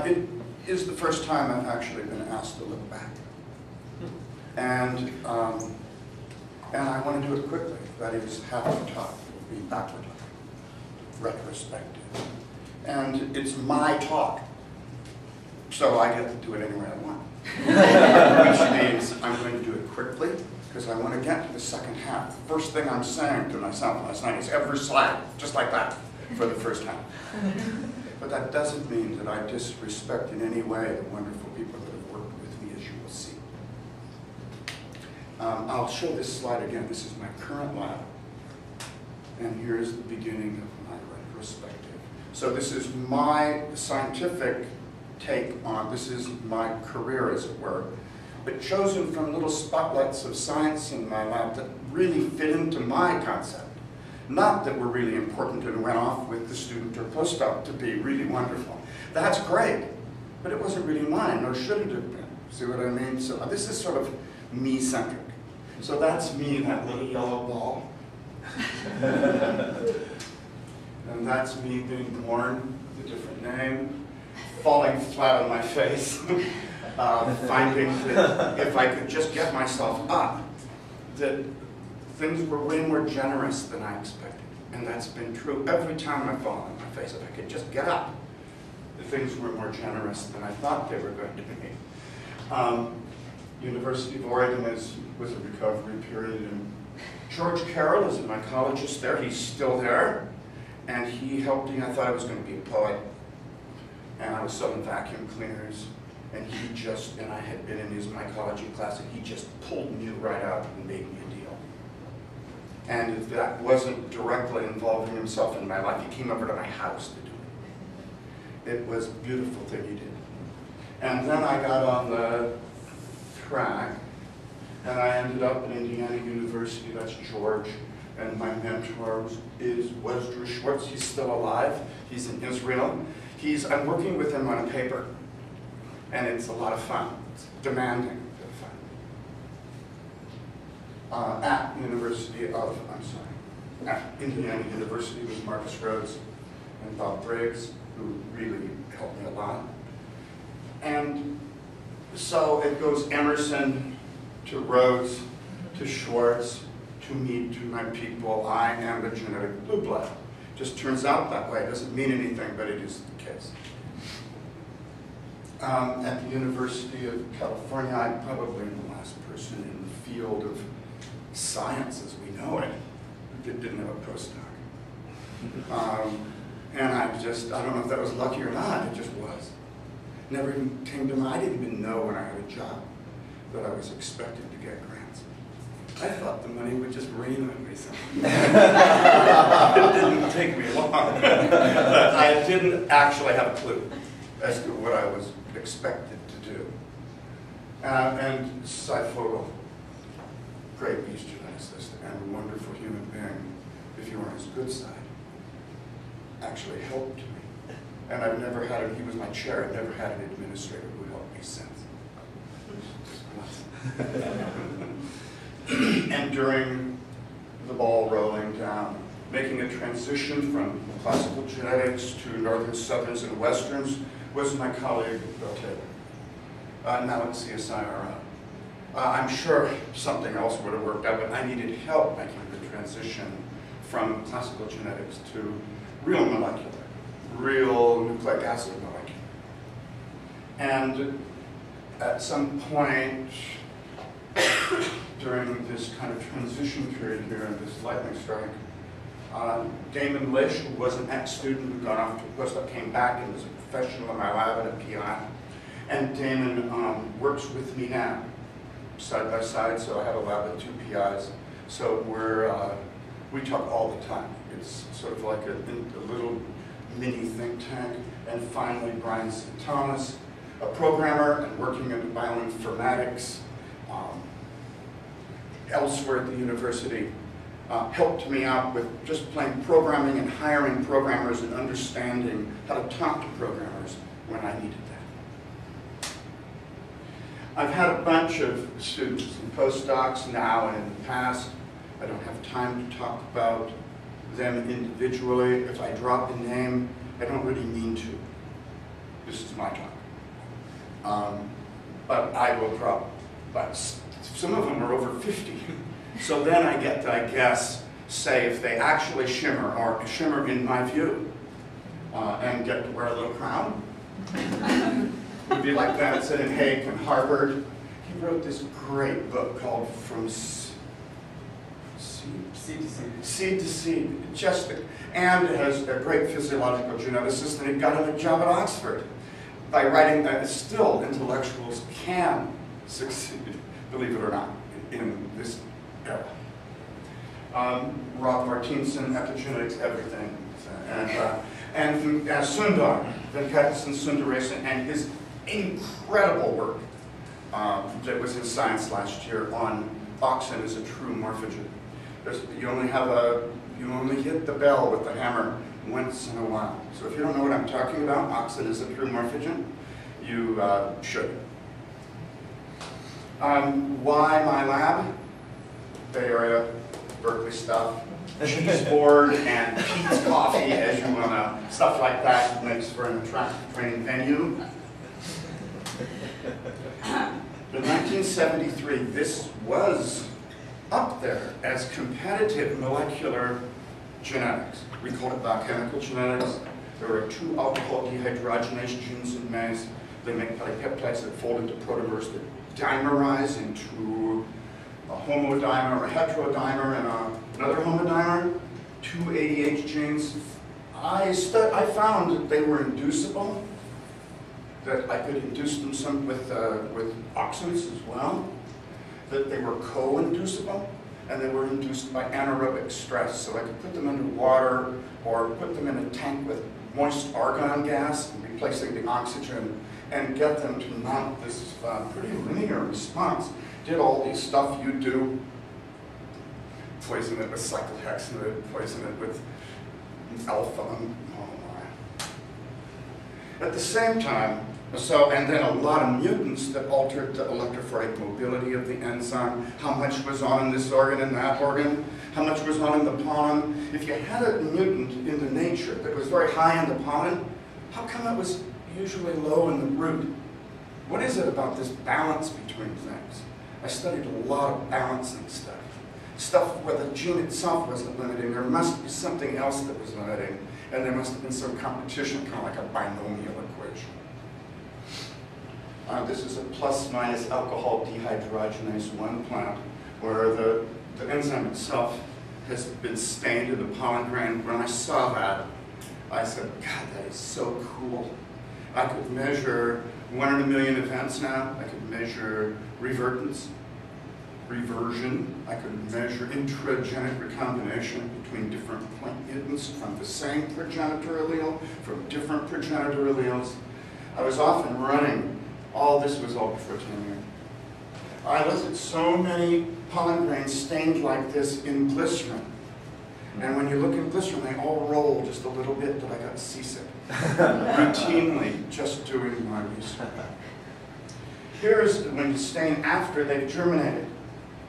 It is the first time I've actually been asked to look back. And I want to do it quickly. That is, half the talk will be backward-looking, retrospective. And it's my talk, so I get to do it any way I want. Which means I'm going to do it quickly, because I want to get to the second half. The first thing I'm saying to myself last night is every slide, just like that, for the first half. But that doesn't mean that I disrespect in any way the wonderful people that have worked with me, as you will see. I'll show this slide again. This is my current lab. And here's the beginning of my retrospective. So this is my scientific take on, this is my career, as it were, but chosen from little spotlights of science in my lab that really fit into my concept. Not that were really important and went off with the student or postdoc to be really wonderful. That's great, but it wasn't really mine, nor should it have been. See what I mean? So this is sort of me-centric. So that's me, that little yellow ball. And that's me being born with a different name, falling flat on my face, finding that if I could just get myself up, that things were way more generous than I expected. And that's been true every time I've fallen on my face. If I could just get up, the things were more generous than I thought they were going to be. University of Oregon was a recovery period. And George Carroll is a mycologist there. He's still there. And he helped me. I thought I was going to be a poet. And I was selling vacuum cleaners. And and I had been in his mycology class, and he just pulled me right out and made me a deal. And if that wasn't directly involving himself in my life, he came over to my house to do it. It was a beautiful thing he did. And then I got on the track, and I ended up at Indiana University. That's George. And my mentor was Drew Schwartz. He's still alive. He's in Israel. I'm working with him on a paper. And it's a lot of fun. It's demanding, but fun. At Indiana University with Marcus Rhodes and Bob Briggs, who really helped me a lot. And so it goes Emerson to Rhodes to Schwartz to me, to my people. I am a genetic blue blood. Just turns out that way. It doesn't mean anything, but it is the case. At the University of California, I'm probably the last person in the field of science as we know it that didn't have a postdoc. And I don't know if that was lucky or not, it just was. Never even came to mind. I didn't even know when I had a job that I was expected to get grants. I thought the money would just rain on me somehow. It didn't take me long. I didn't actually have a clue as to what I was expected to do. And Saifogo, great beast geneticist and a wonderful human being, if you were on his good side, actually helped me. And I've never had he was my chair, I've never had an administrator who helped me since. And during the ball rolling down, making a transition from classical genetics to northern, southerns, and westerns was my colleague, Bill Taylor, now at CSIRO. I'm sure something else would have worked out, but I needed help making the transition from classical genetics to real molecular, real nucleic acid molecular. And at some point during this kind of transition period here in this lightning strike, Damon Lish, who was an ex-student who got off to a postdoc, came back and was a professional in my lab and a PI. And Damon works with me now, side by side, so I have a lab with 2 PIs. So we talk all the time. It's sort of like a little mini think tank. And finally, Brian St. Thomas, a programmer and working in bioinformatics elsewhere at the university, helped me out with just plain programming and hiring programmers and understanding how to talk to programmers when I needed that. I've had a bunch of students and postdocs now and in the past. I don't have time to talk about them individually. If I drop a name, I don't really mean to. This is my talk. But I will drop, but some of them are over 50. So then I get to, I guess, say if they actually shimmer, or shimmer in my view, and get to wear a little crown. It would be like Benson and Haig and Harvard. He wrote this great book called From Seed to Seed. And it has a great physiological geneticist, and he got him a job at Oxford by writing that still intellectuals can succeed, believe it or not, in this era. Rob Martinson, epigenetics, everything. And Sundar, Venkatasan Sundaresan, and his incredible work that was in Science last year on auxin as a true morphogen. You only hit the bell with the hammer once in a while. So if you don't know what I'm talking about, auxin is a true morphogen, you should. Why my lab? Bay Area, Berkeley stuff, cheese board and Pete's coffee, as you will know, stuff like that makes for an attractive training venue. In 1973, this was up there as competitive molecular genetics. We called it biochemical genetics. There are 2 alcohol dehydrogenase genes in maize. They make polypeptides that fold into protomers that dimerize into a homodimer, a heterodimer, and another homodimer. 2 ADH genes. I found that they were inducible, that I could induce them with auxins as well, that they were co-inducible, and they were induced by anaerobic stress. So I could put them under water or put them in a tank with moist argon gas, replacing the oxygen, and get them to mount this pretty linear response. Did all the stuff you do, poison it with cyclohexanide, poison it with alpha, oh my. At the same time, and then a lot of mutants that altered the electrophoric mobility of the enzyme, how much was on this organ and that organ, how much was on in the pollen. If you had a mutant in the nature that was very high in the pollen, how come it was usually low in the root? What is it about this balance between things? I studied a lot of balancing stuff. Stuff where the gene itself wasn't limiting. There must be something else that was limiting, and there must have been some competition, kind of like a binomial equation. This is a plus-minus alcohol dehydrogenase 1 plant where the enzyme itself has been stained in the pollen grain. When I saw that, I said, God, that is so cool. I could measure 1 in a million events now. I could measure revertance, reversion. I could measure intragenic recombination between different point mutants from the same progenitor allele, from different progenitor alleles. I was off and running. All this was all before tenure. I looked at so many pollen grains stained like this in glycerin. And when you look at glycerin, they all roll just a little bit till I got seasick. Routinely, just doing my research. Here's when you stain after they've germinated.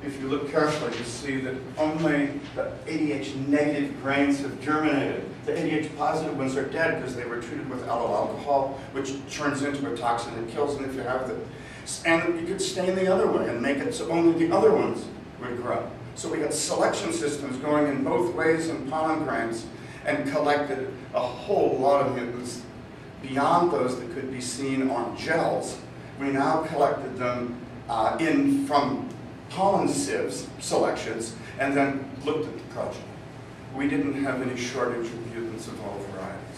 If you look carefully, you see that only the ADH negative grains have germinated. The ADH positive ones are dead because they were treated with allyl alcohol, which turns into a toxin that kills them if you have the. And you could stain the other way and make it so only the other ones would grow. So we had selection systems going in both ways in pollen grains and collected a whole lot of mutants beyond those that could be seen on gels. We now collected them from pollen sieves selections and then looked at the progeny. We didn't have any shortage of mutants of all varieties.